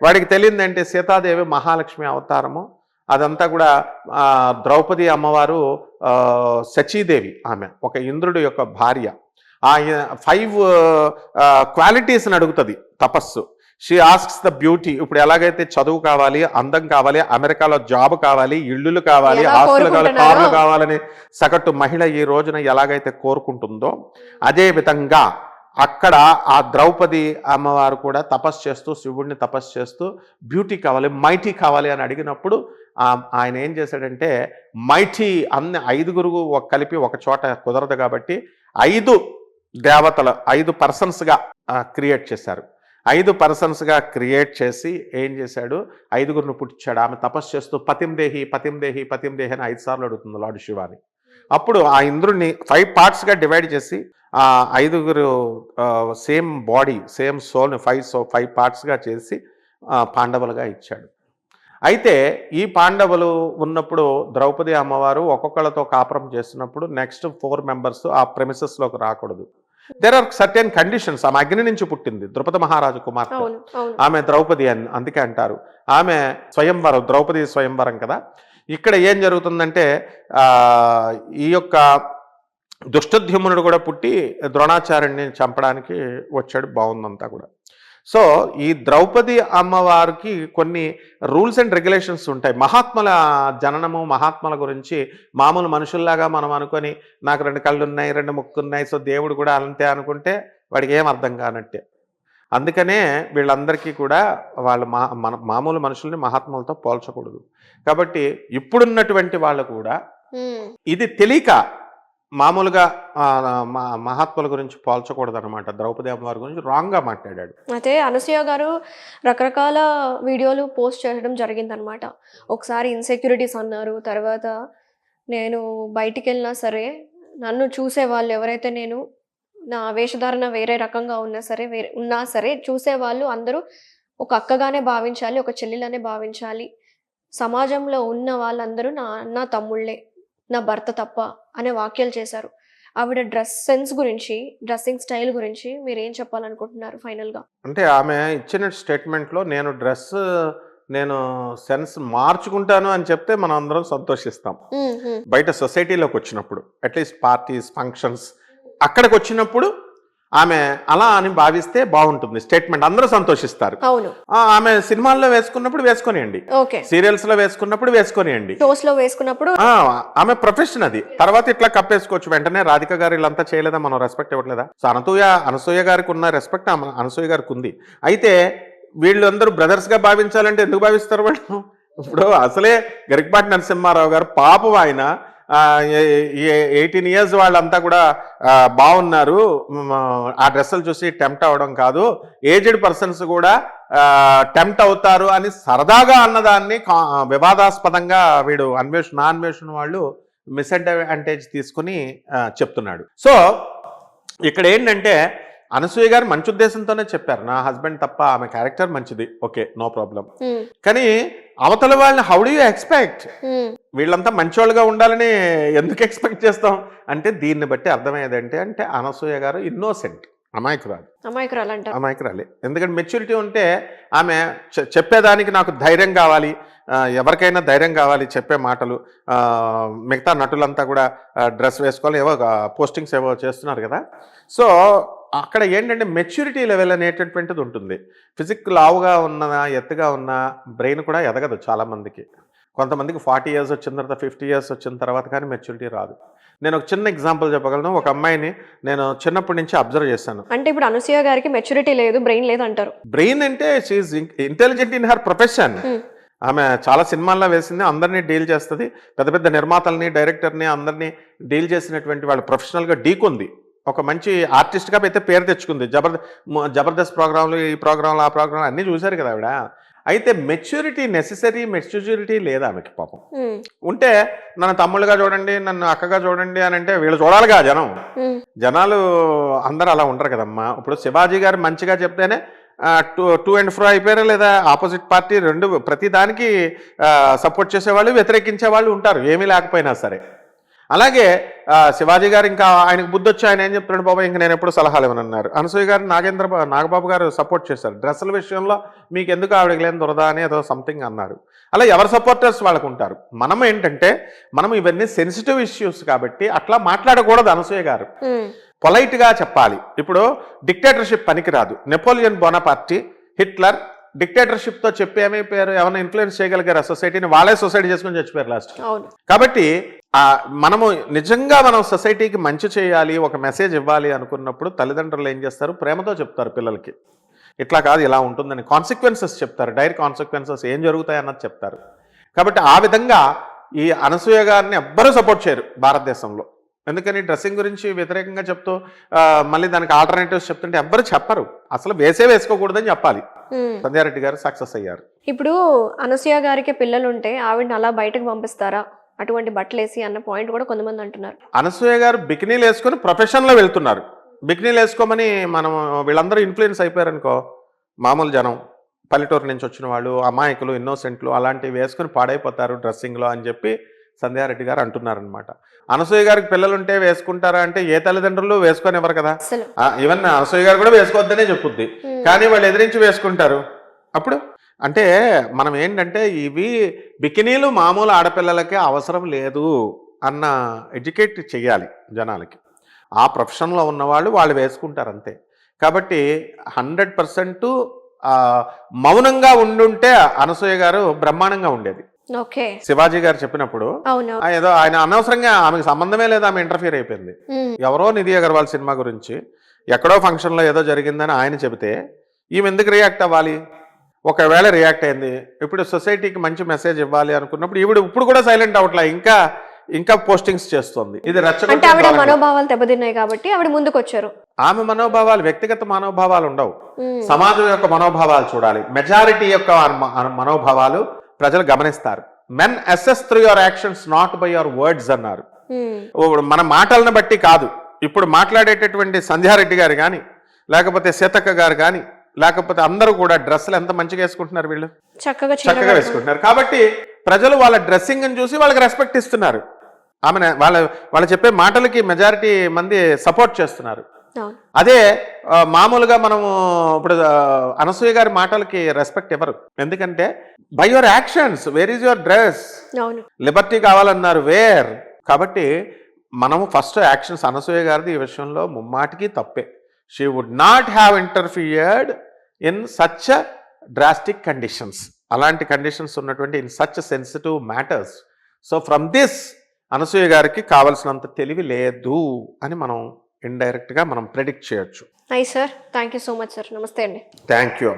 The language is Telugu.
వాడికి తెలియదంటే సీతాదేవి మహాలక్ష్మి అవతారము, అదంతా కూడా ద్రౌపది అమ్మవారు శచీదేవి, ఆమె ఒక ఇంద్రుడి యొక్క భార్య. ఆ 5 క్వాలిటీస్ని అడుగుతుంది తపస్సు. She asks the beauty. ఇప్పుడు ఎలాగైతే చదువు కావాలి, అందం కావాలి, అమెరికాలో జాబ్ కావాలి, ఇళ్ళు కావాలి, ఆస్తులు కావాలి, కార్లు కావాలని సగటు మహిళ ఈ రోజున ఎలాగైతే కోరుకుంటుందో, అదే విధంగా అక్కడ ఆ ద్రౌపది అమ్మవారు కూడా తపస్సు చేస్తూ, శివుడిని తపస్సు చేస్తూ బ్యూటీ కావాలి, మైటీ కావాలి అని అడిగినప్పుడు ఆయన ఏం చేశాడంటే మైటీ అన్ని 5 కలిపి ఒక చోట కుదరదు కాబట్టి 5 దేవతలు 5 పర్సన్స్గా క్రియేట్ చేశారు. 5 పర్సన్స్గా క్రియేట్ చేసి ఏం చేశాడు, 5 పుట్టించాడు. ఆమె తపస్సు చేస్తూ పతిందేహి పతిందేహి పతిందేహి అని 5 సార్లు అడుగుతుంది లార్డ్ శివాని. అప్పుడు ఆ ఇంద్రుడిని 5 పార్ట్స్గా డివైడ్ చేసి ఆ 5 సేమ్ బాడీ సేమ్ సోల్ని 5 పార్ట్స్గా చేసి పాండవులుగా ఇచ్చాడు. అయితే ఈ పాండవులు ఉన్నప్పుడు ద్రౌపది అమ్మవారు ఒక్కొక్కళ్ళతో కాపురం చేస్తున్నప్పుడు నెక్స్ట్ 4 మెంబర్స్ ఆ ప్రెమిసెస్లోకి రాకూడదు. There are certain conditions. ఆమె అగ్ని నుంచి పుట్టింది, ద్రుపద మహారాజు కుమార్తె, ఆమె ద్రౌపది అని అందుకే అంటారు. ఆమె స్వయంవరం, ద్రౌపది స్వయంవరం కదా. ఇక్కడ ఏం జరుగుతుందంటే ఈ యొక్క దుష్టద్యుమ్నుడు కూడా పుట్టి ద్రోణాచార్యుడిని చంపడానికి వచ్చాడు. బాగుందంతా కూడా. సో ఈ ద్రౌపది అమ్మవారికి కొన్ని రూల్స్ అండ్ రెగ్యులేషన్స్ ఉంటాయి. మహాత్ముల జననము, మహాత్ముల గురించి మామూలు మనుషుల్లాగా మనం అనుకొని నాకు 2 కళ్ళు ఉన్నాయి, 2 ముక్కు ఉన్నాయి, సో దేవుడు కూడా అంతే అనుకుంటే వాడికి ఏం అర్థం కానట్టే. అందుకనే వీళ్ళందరికీ కూడా వాళ్ళు మామూలు మనుషుల్ని మహాత్ములతో పోల్చకూడదు. కాబట్టి ఇప్పుడున్నటువంటి వాళ్ళు కూడా ఇది తెలియక మామూలుగా మహాత్ముల గురించి పోల్చకూడదు అనమాట. ద్రౌపది అమ్మవారి గురించి రాంగ్గా మాట్లాడాడు. అయితే అనసూయ గారు రకరకాల వీడియోలు పోస్ట్ చేయడం జరిగిందనమాట. ఒకసారి ఇన్సెక్యూరిటీస్ అన్నారు, తర్వాత నేను బయటికి వెళ్ళినా సరే నన్ను చూసే వాళ్ళు ఎవరైతే, నేను నా వేషధారణ వేరే రకంగా ఉన్నా సరే చూసేవాళ్ళు అందరూ ఒక అక్కగానే భావించాలి, ఒక చెల్లెలనే భావించాలి, సమాజంలో ఉన్న వాళ్ళందరూ నా అన్న తమ్ముళ్ళే, నా భర్త తప్ప అనే వాక్యాలు చేశారు. ఆవిడ డ్రెస్ సెన్స్ గురించి, డ్రెస్సింగ్ స్టైల్ గురించి మీరు ఏం చెప్పాలనుకుంటున్నారు ఫైనల్గా? అంటే ఆమె ఇచ్చిన స్టేట్మెంట్లో నేను సెన్స్ మార్చుకుంటాను అని చెప్తే మనం అందరం సంతోషిస్తాం. బయట సొసైటీలోకి వచ్చినప్పుడు, అట్లీస్ట్ పార్టీస్, ఫంక్షన్స్ అక్కడికి వచ్చినప్పుడు ఆమె అలా అని భావిస్తే బాగుంటుంది స్టేట్మెంట్, అందరూ సంతోషిస్తారు. ఆమె సినిమాల్లో వేసుకున్నప్పుడు వేసుకొనియండి, సీరియల్స్ లో వేసుకున్నప్పుడు వేసుకొనియండి, షోస్ లో వేసుకున్నప్పుడు ఆమె ప్రొఫెషన్ అది. తర్వాత ఇట్లా కప్పేసుకోవచ్చు. వెంటనే రాధిక గారు ఇలాంతా చేయలేదా, మనం రెస్పెక్ట్ ఇవ్వట్లేదా? సో అనసూయ గారికి ఉన్న రెస్పెక్ట్ అనసూయ గారికి ఉంది. అయితే వీళ్ళందరూ బ్రదర్స్ గా భావించాలంటే ఎందుకు భావిస్తారు వాళ్ళు? ఇప్పుడు అసలే గరికపాటి నరసింహారావు గారు పాపం, ఆయన 18 years వాళ్ళంతా కూడా బాగున్నారు, ఆ డ్రెస్సులు చూసి టెంప్ట్ అవ్వడం కాదు, ఏజ్డ్ పర్సన్స్ కూడా టెంప్ట్ అవుతారు అని సరదాగా అన్నదాన్ని వివాదాస్పదంగా వీడు నా అన్వేషణ వాళ్ళు మిస్అడ్వాంటేజ్ తీసుకుని చెప్తున్నాడు. సో ఇక్కడ ఏంటంటే అనసూయ గారు మంచి ఉద్దేశంతోనే చెప్పారు, నా హస్బెండ్ తప్ప ఆమె క్యారెక్టర్ మంచిది, ఓకే, నో ప్రాబ్లం. కానీ అవతల వాళ్ళని హౌ డు యూ ఎక్స్పెక్ట్? వీళ్ళంతా మంచోళ్ళుగా ఉండాలని ఎందుకు ఎక్స్పెక్ట్ చేస్తాం అంటే దీన్ని బట్టి అర్థమయ్యేది అంటే అనసూయ గారు ఇన్నోసెంట్, అమాయకురాలే. ఎందుకంటే మెచ్యూరిటీ ఉంటే ఆమె చెప్పేదానికి నాకు ధైర్యం కావాలి, ఎవరికైనా ధైర్యం కావాలి చెప్పే మాటలు. మిగతా నటులంతా కూడా డ్రెస్ వేసుకోవాలి, ఏవో పోస్టింగ్స్ ఏవో చేస్తున్నారు కదా. సో అక్కడ ఏంటంటే మెచ్యూరిటీ లెవెల్ అనేటటువంటిది ఉంటుంది. ఫిజిక్ లావుగా ఉన్న, ఎత్తుగా ఉన్న బ్రెయిన్ కూడా ఎదగదు చాలామందికి. కొంతమందికి 40 years వచ్చిన తర్వాత, 50 years వచ్చిన తర్వాత కానీ మెచ్యూరిటీ రాదు. నేను ఒక చిన్న ఎగ్జాంపుల్ చెప్పగలను. ఒక అమ్మాయిని నేను చిన్నప్పటి నుంచి అబ్జర్వ్ చేశాను. అంటే ఇప్పుడు అనసూయ గారికి మెచ్యూరిటీ లేదు, బ్రెయిన్ లేదు అంటారు. బ్రెయిన్ అంటే she is intelligent in her profession. ఆమె చాలా సినిమాల్లో వేసింది, అందరినీ డీల్ చేస్తుంది, పెద్ద పెద్ద నిర్మాతల్ని, డైరెక్టర్ని అందరినీ డీల్ చేసినటువంటి వాళ్ళు ప్రొఫెషనల్గా డీకుంది. ఒక మంచి ఆర్టిస్ట్గా అయితే పేరు తెచ్చుకుంది. జబర్దస్త్ ప్రోగ్రాంలు, ఈ ప్రోగ్రాంలు, ఆ ప్రోగ్రాంలు అన్నీ చూశారు కదా ఆవిడ. అయితే మెచ్యూరిటీ లేదా ఆమెకి పాపం. ఉంటే నన్ను తమ్ముళ్ళుగా చూడండి, నన్ను అక్కగా చూడండి అని అంటే వీళ్ళు చూడాలిగా జనాలు అందరూ అలా ఉండరు కదమ్మా. ఇప్పుడు శివాజీ గారు మంచిగా చెప్తేనే టూ అండ్ ఫ్రో అయిపోయారు, లేదా ఆపోజిట్ పార్టీ ప్రతి దానికి సపోర్ట్ చేసేవాళ్ళు, వ్యతిరేకించే వాళ్ళు ఉంటారు, ఏమీ లేకపోయినా సరే. అలాగే శివాజీ గారు ఇంకా ఆయనకు బుద్ధి వచ్చి ఆయన ఏం చెప్తున్నాడు, బాబా ఇంకా నేను ఎప్పుడు సలహాలు ఇవ్వనన్నారు. అనసూయ గారు నాగబాబు గారు సపోర్ట్ చేశారు. డ్రెస్సుల విషయంలో మీకు ఎందుకు ఆవిడకి లేని దురద అని ఏదో సంథింగ్ అన్నారు. అలా ఎవరి సపోర్టర్స్ వాళ్ళకు ఉంటారు. మనం ఏంటంటే మనం ఇవన్నీ సెన్సిటివ్ ఇష్యూస్ కాబట్టి అట్లా మాట్లాడకూడదు. అనసూయ గారు పొలైట్గా చెప్పాలి. ఇప్పుడు డిక్టేటర్షిప్ పనికిరాదు. నెపోలియన్ బోనాపార్టీ, హిట్లర్ డిక్టేటర్షిప్తో చెప్పి ఏమైపోయారు, ఏమైనా ఇన్ఫ్లుయెన్స్ చేయగలిగారు సొసైటీని, వాళ్ళే సొసైటీ చేసుకుని చచ్చిపోయారు లాస్ట్. కాబట్టి మనము నిజంగా మనం సొసైటీకి మంచి చేయాలి, ఒక మెసేజ్ ఇవ్వాలి అనుకున్నప్పుడు తల్లిదండ్రులు ఏం చేస్తారు, ప్రేమతో చెప్తారు పిల్లలకి. ఇట్లా కాదు ఇలా ఉంటుందని కాన్సిక్వెన్సెస్ చెప్తారు, డైరెక్ట్ కాన్సిక్వెన్సెస్ ఏం జరుగుతాయి అన్నది చెప్తారు. కాబట్టి ఆ విధంగా ఈ అనసూయ గారిని ఎవ్వరూ సపోర్ట్ చేయరు భారతదేశంలో. ఎందుకని డ్రెస్సింగ్ గురించి వ్యతిరేకంగా చెప్తూ మళ్ళీ దానికి ఆల్టర్నేటివ్స్ చెప్తుంటే ఎవ్వరు చెప్పరు. అసలు వేసుకోకూడదని చెప్పాలి. సంధ్యారెడ్డి గారు సక్సెస్ అయ్యారు. ఇప్పుడు అనసూయ గారికి పిల్లలు ఉంటే ఆవిడని అలా బయటకు పంపిస్తారా అటువంటి బట్టలు వేసి అన్న పాయింట్ కూడా కొంతమంది అంటున్నారు. అనసూయ గారు బికినీలు వేసుకొని ప్రొఫెషన్లో వెళ్తున్నారు. బికినీలు వేసుకోమని మనం వీళ్ళందరూ ఇన్ఫ్లుయెన్స్ అయిపోయారనుకో, మామూలు జనం, పల్లెటూరు నుంచి వచ్చిన వాళ్ళు, అమాయకులు, ఇన్నోసెంట్లు అలాంటివి వేసుకొని పాడైపోతారు డ్రెస్సింగ్లో అని చెప్పి సంధ్యారెడ్డి గారు అంటున్నారనమాట. అనసూయ గారికి పిల్లలుంటే వేసుకుంటారా అంటే ఏ తల్లిదండ్రులు వేసుకొని ఎవరు కదా. ఈవెన్ అనసూయ గారు కూడా వేసుకోవద్దనే చెప్పుద్ది, కానీ వాళ్ళు ఎదిరించి వేసుకుంటారు. అప్పుడు అంటే మనం ఏంటంటే ఇవి బికినీలు మామూలు ఆడపిల్లలకే అవసరం లేదు అన్న ఎడ్యుకేట్ చెయ్యాలి జనాలకి. ఆ ప్రొఫెషన్లో ఉన్నవాళ్ళు వాళ్ళు వేసుకుంటారు అంతే. కాబట్టి 100% మౌనంగా ఉండుంటే అనసూయ గారు బ్రహ్మాండంగా ఉండేది. శివాజీ గారు చెప్పినప్పుడు ఏదో ఆయన అనవసరంగా ఆమెకు సంబంధమే లేదు, ఆమె ఇంటర్ఫియర్ అయిపోయింది. ఎవరో నిధి అగర్వాల్ సినిమా గురించి ఎక్కడో ఫంక్షన్లో ఏదో జరిగిందని ఆయన చెబితే ఈమె ఎందుకు రియాక్ట్ అవ్వాలి? ఒకవేళ రియాక్ట్ అయింది, ఇప్పుడు సొసైటీకి మంచి మెసేజ్ ఇవ్వాలి అనుకున్నప్పుడు ఇప్పుడు కూడా సైలెంట్ అవట్లా, ఇంకా పోస్టింగ్స్ చేస్తుంది. ఇది మనోభావాలు దెబ్బతిన్నాయి కాబట్టి ఆవిడ ముందుకు వచ్చారు. ఆమె మనోభావాలు, వ్యక్తిగత మనోభావాలు ఉండవు, సమాజం యొక్క మనోభావాలు చూడాలి. మెజారిటీ యొక్క మనోభావాలు ప్రజలు గమనిస్తారు. Men assess through your actions not by your words అన్నారు. మన మాటలను బట్టి కాదు. ఇప్పుడు మాట్లాడేటటువంటి సంధ్యారెడ్డి గారు కానీ, లేకపోతే సీతక్క గారు కానీ, లేకపోతే అందరూ కూడా డ్రెస్సులు ఎంత మంచిగా వేసుకుంటున్నారు, వీళ్ళు చక్కగా వేసుకుంటున్నారు. కాబట్టి ప్రజలు వాళ్ళ డ్రెస్సింగ్ని చూసి వాళ్ళకి రెస్పెక్ట్ ఇస్తున్నారు. ఆమె వాళ్ళ చెప్పే మాటలకి మెజారిటీ మంది సపోర్ట్ చేస్తున్నారు. అదే మామూలుగా మనము ఇప్పుడు అనసూయ గారి మాటలకి రెస్పెక్ట్ ఇవ్వరు. ఎందుకంటే by your actions, where is your dress, Liberty కావాలన్నారు వేర్. కాబట్టి మనము ఫస్ట్ యాక్షన్స్, అనసూయ గారిది ఈ విషయంలో ముమ్మాటికి తప్పే. She would not have interfered in such drastic conditions, అలాంటి కండిషన్స్ ఉన్నటువంటి in such sensitive matters. So from this Anasuya గారికి కావాల్సినంత తెలివి లేదు అని మనం ఇండైరెక్ట్గా మనం ప్రెడిక్ట్ చేయొచ్చు. Sir, thank you so much sir. నమస్తే అండి. Thank you.